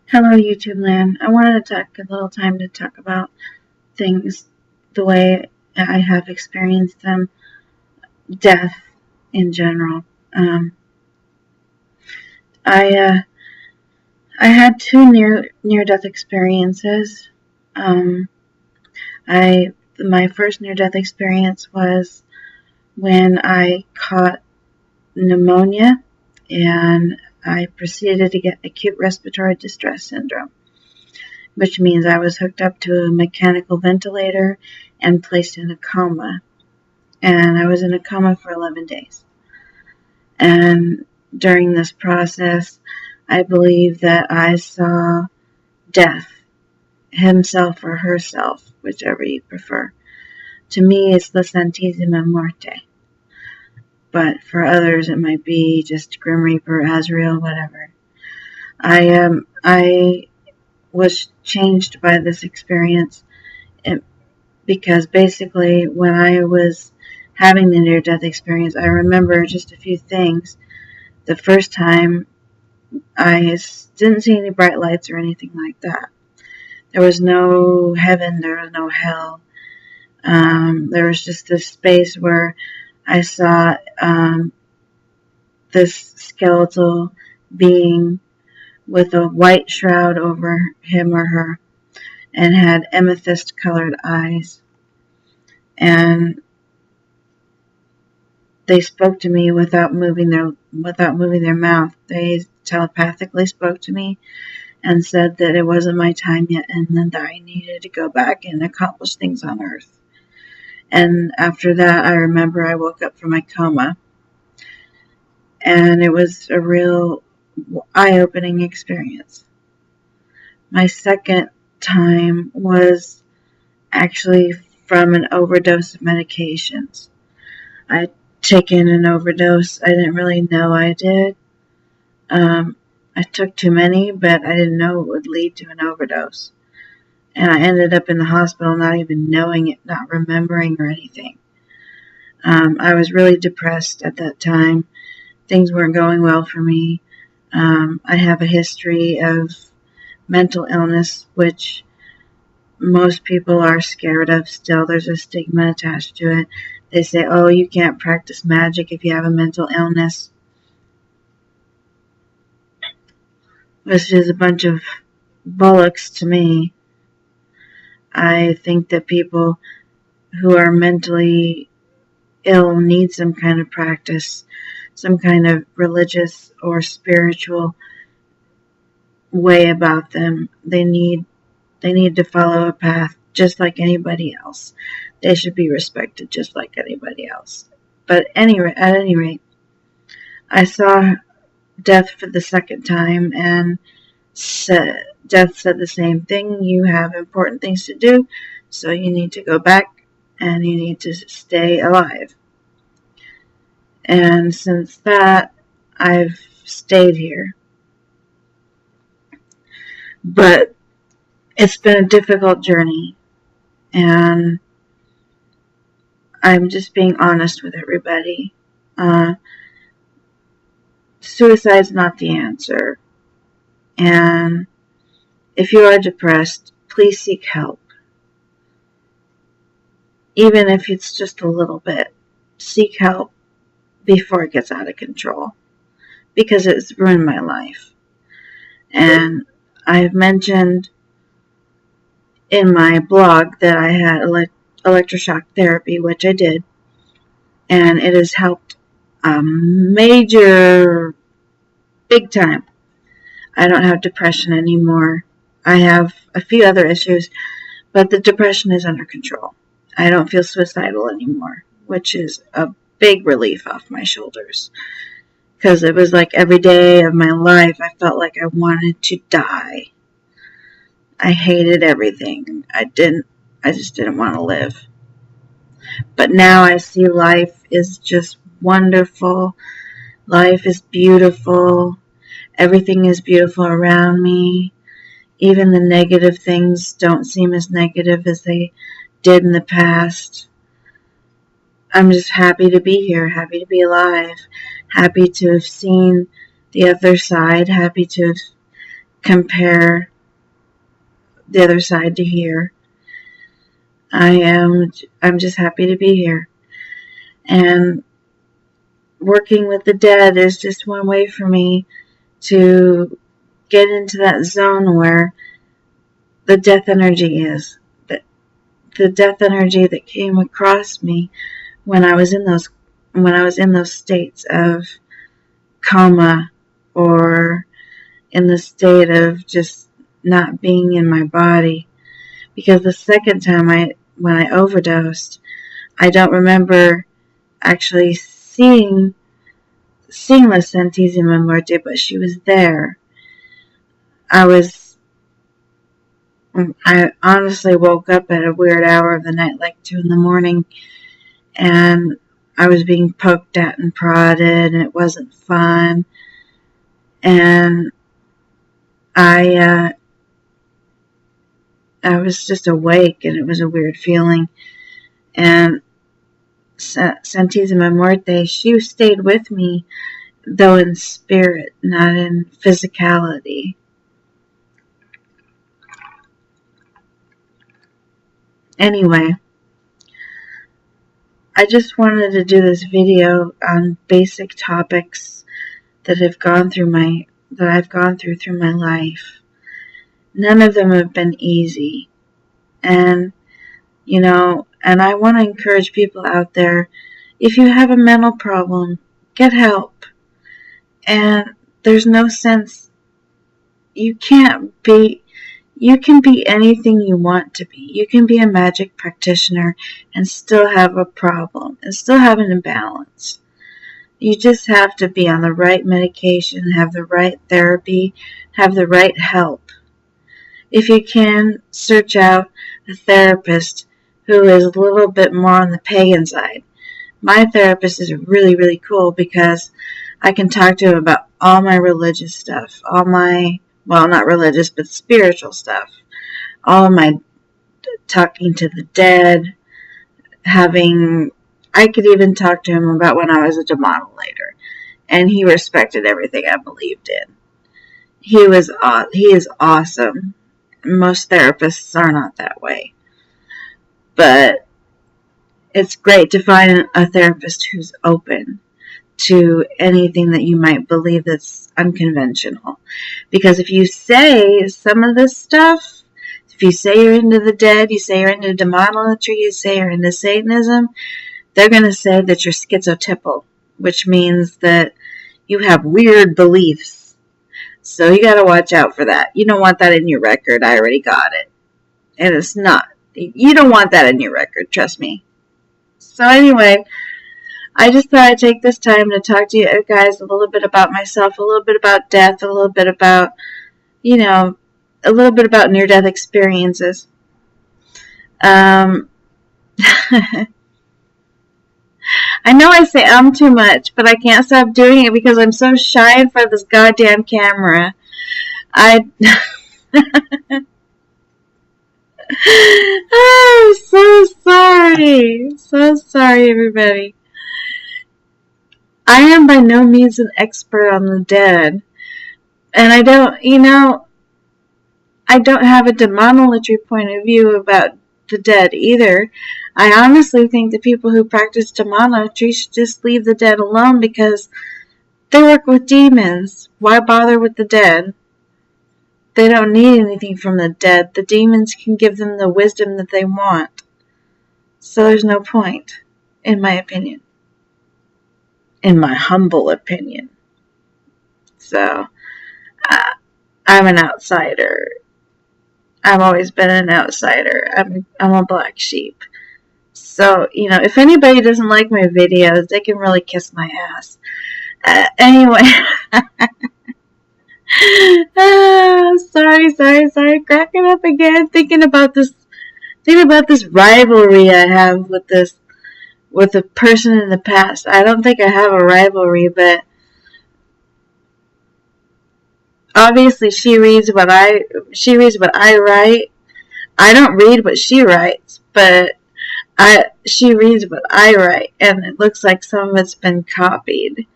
Hello, YouTube land. I wanted to take a little time to talk about things the way I have experienced them, death in general. Um, I I had two near death experiences. Um, I my first near death experience was when I caught pneumonia and I proceeded to get acute respiratory distress syndrome, which means I was hooked up to a mechanical ventilator and placed in a coma. And I was in a coma for 11 days. And during this process, I believe that I saw death, himself or herself, whichever you prefer. To me, it's the Santissima Muerte. But for others, it might be just Grim Reaper, Azrael, whatever. I was changed by this experience because basically when I was having the near-death experience, I remember just a few things. The first time, I didn't see any bright lights or anything like that. There was no heaven, there was no hell. There was just this space where I saw this skeletal being with a white shroud over him or her and had amethyst-colored eyes. And they spoke to me without moving their mouth. They telepathically spoke to me and said that it wasn't my time yet and that I needed to go back and accomplish things on Earth. And after that, I remember I woke up from my coma. And it was a real eye-opening experience. My second time was actually from an overdose of medications. I'd taken an overdose. I didn't really know I did. I took too many, but I didn't know it would lead to an overdose. And I ended up in the hospital not even knowing it, not remembering or anything. I was really depressed at that time. Things weren't going well for me. I have a history of mental illness, which most people are scared of still. There's a stigma attached to it. They say, oh, you can't practice magic if you have a mental illness, which is a bunch of bollocks to me. I think that people who are mentally ill need some kind of practice, some kind of religious or spiritual way about them. They need to follow a path just like anybody else. They should be respected just like anybody else. But at any rate, I saw death for the second time, and death said the same thing. You have important things to do, so you need to go back and you need to stay alive. And since that, I've stayed here. But it's been a difficult journey, and I'm just being honest with everybody. Suicide's not the answer. And if you are depressed, please seek help. Even if it's just a little bit, seek help before it gets out of control, because it's ruined my life. And I've mentioned in my blog that I had electroshock therapy, which I did, and it has helped big time. I don't have depression anymore. I have a few other issues, but the depression is under control. I don't feel suicidal anymore, which is a big relief off my shoulders, because it was like every day of my life I felt like I wanted to die. I hated everything. I just didn't want to live. But now I see life is just wonderful. Life is beautiful. Everything is beautiful around me. Even the negative things don't seem as negative as they did in the past. I'm just happy to be here, happy to be alive, happy to have seen the other side, happy to have compare the other side to here. I'm just happy to be here. And working with the dead is just one way for me to get into that zone where the death energy is. The death energy that came across me when I was in those states of coma, or in the state of just not being in my body. Because the second time when I overdosed, I don't remember actually seeing La Santissima Muerte, but she was there. I honestly woke up at a weird hour of the night, like 2 a.m, and I was being poked at and prodded, and it wasn't fun. And I was just awake, and it was a weird feeling. And Santissima Muerte, she stayed with me, though in spirit, not in physicality. Anyway, I just wanted to do this video on basic topics that I've gone through through my life. None of them have been easy. And, and I want to encourage people out there, if you have a mental problem, get help. And there's no sense, you can be anything you want to be. You can be a magic practitioner and still have a problem and still have an imbalance. You just have to be on the right medication, have the right therapy, have the right help. If you can, search out a therapist who is a little bit more on the pagan side. My therapist is really, really cool because I can talk to him about all my religious stuff, well, not religious, but spiritual stuff. All of my talking to the dead, I could even talk to him about when I was a demonolator, and he respected everything I believed in. He is awesome. Most therapists are not that way. But it's great to find a therapist who's open to anything that you might believe that's unconventional. Because if you say some of this stuff, if you say you're into the dead, you say you're into demonolatry, you say you're into Satanism, they're going to say that you're schizotypal, which means that you have weird beliefs. So you got to watch out for that. You don't want that in your record. I already got it. And it's not. You don't want that in your record, trust me. So anyway, I just thought I'd take this time to talk to you guys a little bit about myself, a little bit about death, a little bit about, a little bit about near-death experiences. I know I say too much, but I can't stop doing it because I'm so shy in front of this goddamn camera. I'm so sorry. So sorry, everybody. I am by no means an expert on the dead. And I don't have a demonolatry point of view about the dead either. I honestly think the people who practice demonolatry should just leave the dead alone because they work with demons. Why bother with the dead? They don't need anything from the dead. The demons can give them the wisdom that they want. So there's no point, in my opinion. In my humble opinion. So, I'm an outsider. I've always been an outsider. I'm a black sheep. So, if anybody doesn't like my videos, they can really kiss my ass. Anyway. Sorry. Cracking up again. Thinking about this rivalry I have with a person in the past. I don't think I have a rivalry, but obviously she reads what I write. I don't read what she writes, but she reads what I write, and it looks like some of it's been copied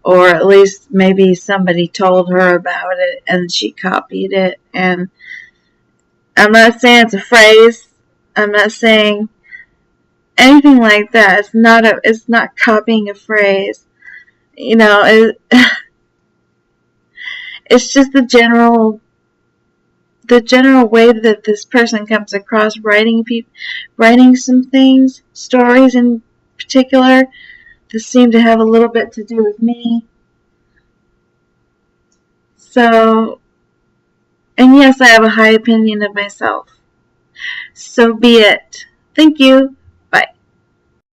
or at least maybe somebody told her about it and she copied it. And I'm not saying it's a phrase. I'm not saying anything like that. It's not copying a phrase. It's just the general way that this person comes across writing some things, stories in particular, that seem to have a little bit to do with me. So, and yes, I have a high opinion of myself. So be it. Thank you.